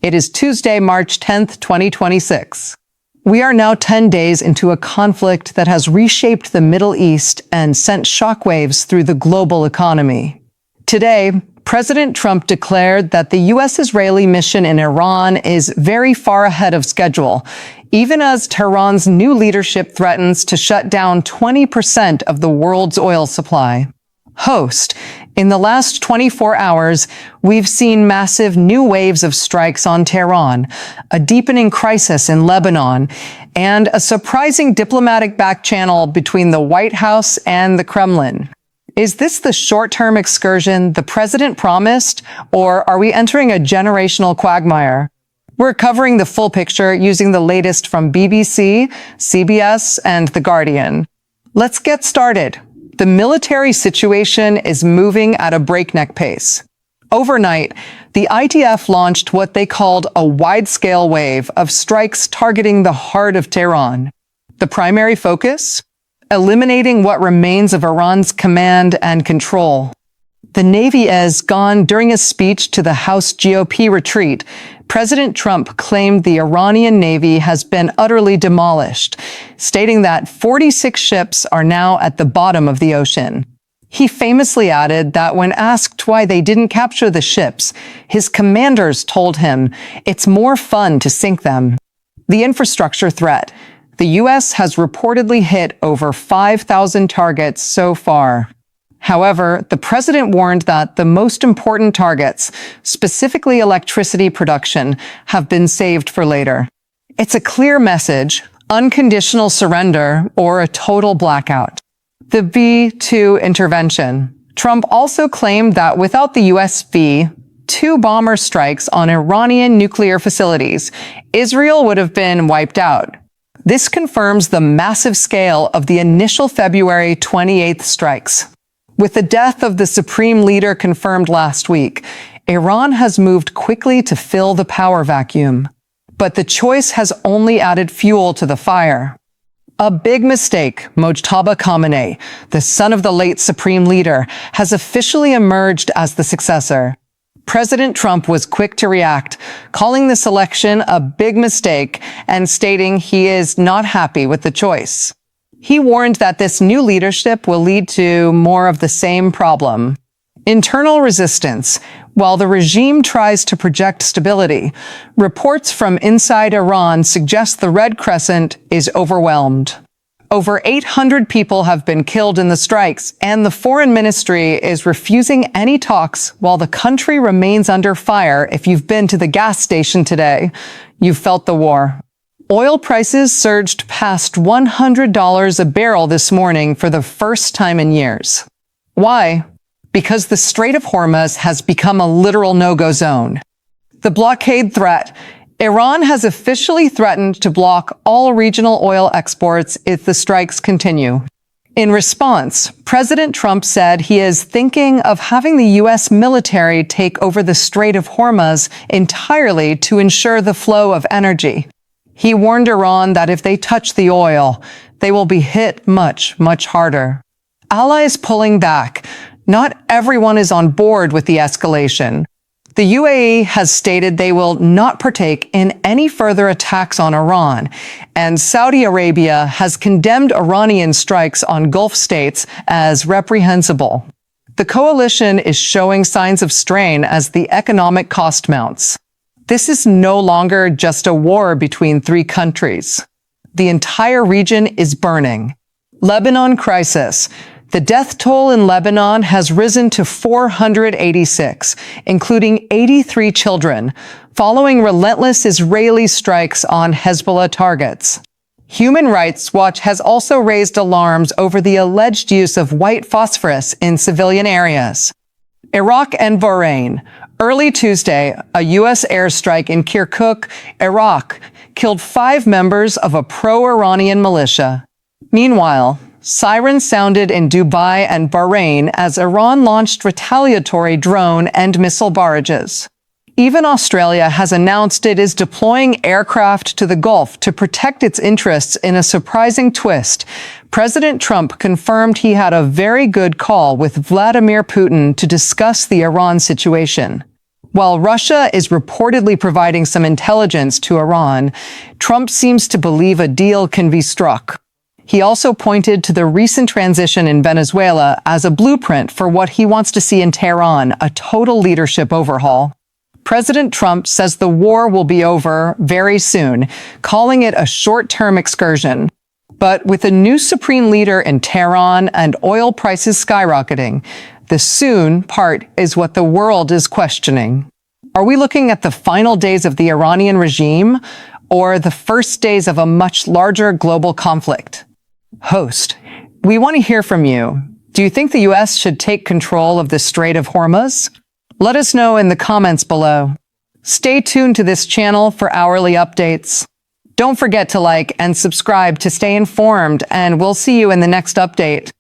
It is Tuesday, March 10th, 2026. We are now 10 days into a conflict that has reshaped the Middle East and sent shockwaves through the global economy. Today, President Trump declared that the U.S. Israeli mission in Iran is very far ahead of schedule, even as Tehran's new leadership threatens to shut down 20% of the world's oil supply. Host, in the last 24 hours, we've seen massive new waves of strikes on Tehran, a deepening crisis in Lebanon, and a surprising diplomatic back-channel between the White House and the Kremlin. Is this the short-term excursion the president promised, or are we entering a generational quagmire? We're covering the full picture using the latest from BBC, CBS, and The Guardian. Let's get started. The military situation is moving at a breakneck pace. Overnight, the IDF launched what they called a wide-scale wave of strikes targeting the heart of Tehran. The primary focus? Eliminating what remains of Iran's command and control. The Navy has gone. During a speech to the House GOP retreat, President Trump claimed the Iranian Navy has been utterly demolished, stating that 46 ships are now at the bottom of the ocean. He famously added that when asked why they didn't capture the ships, his commanders told him it's more fun to sink them. The infrastructure threat. The U.S. has reportedly hit over 5,000 targets so far. However, the president warned that the most important targets, specifically electricity production, have been saved for later. It's a clear message: unconditional surrender or a total blackout. The V-2 intervention. Trump also claimed that without the U.S. V-2 bomber strikes on Iranian nuclear facilities, Israel would have been wiped out. This confirms the massive scale of the initial February 28th strikes. With the death of the supreme leader confirmed last week, Iran has moved quickly to fill the power vacuum. But the choice has only added fuel to the fire. A big mistake. Mojtaba Khamenei, the son of the late supreme leader, has officially emerged as the successor. President Trump was quick to react, calling this election a big mistake and stating he is not happy with the choice. He warned that this new leadership will lead to more of the same problem. Internal resistance. While the regime tries to project stability, reports from inside Iran suggest the Red Crescent is overwhelmed. Over 800 people have been killed in the strikes, and the foreign ministry is refusing any talks while the country remains under fire. If you've been to the gas station today, you've felt the war. Oil prices surged past $100 a barrel this morning for the first time in years. Why? Because the Strait of Hormuz has become a literal no-go zone. The blockade threat. Iran has officially threatened to block all regional oil exports if the strikes continue. In response, President Trump said he is thinking of having the U.S. military take over the Strait of Hormuz entirely to ensure the flow of energy. He warned Iran that if they touch the oil, they will be hit much, much harder. Allies pulling back. Not everyone is on board with the escalation. The UAE has stated they will not partake in any further attacks on Iran, and Saudi Arabia has condemned Iranian strikes on Gulf states as reprehensible. The coalition is showing signs of strain as the economic cost mounts. This is no longer just a war between three countries. The entire region is burning. Lebanon crisis. The death toll in Lebanon has risen to 486, including 83 children, following relentless Israeli strikes on Hezbollah targets. Human Rights Watch has also raised alarms over the alleged use of white phosphorus in civilian areas. Iraq and Bahrain. Early Tuesday, a U.S. airstrike in Kirkuk, Iraq, killed 5 members of a pro-Iranian militia. Meanwhile, sirens sounded in Dubai and Bahrain as Iran launched retaliatory drone and missile barrages. Even Australia has announced it is deploying aircraft to the Gulf to protect its interests in a surprising twist. President Trump confirmed he had a very good call with Vladimir Putin to discuss the Iran situation. While Russia is reportedly providing some intelligence to Iran, Trump seems to believe a deal can be struck. He also pointed to the recent transition in Venezuela as a blueprint for what he wants to see in Tehran, a total leadership overhaul. President Trump says the war will be over very soon, calling it a short-term excursion. But with a new supreme leader in Tehran and oil prices skyrocketing, the soon part is what the world is questioning. Are we looking at the final days of the Iranian regime or the first days of a much larger global conflict? Host, we want to hear from you. Do you think the U.S. should take control of the Strait of Hormuz? Let us know in the comments below. Stay tuned to this channel for hourly updates. Don't forget to like and subscribe to stay informed, and we'll see you in the next update.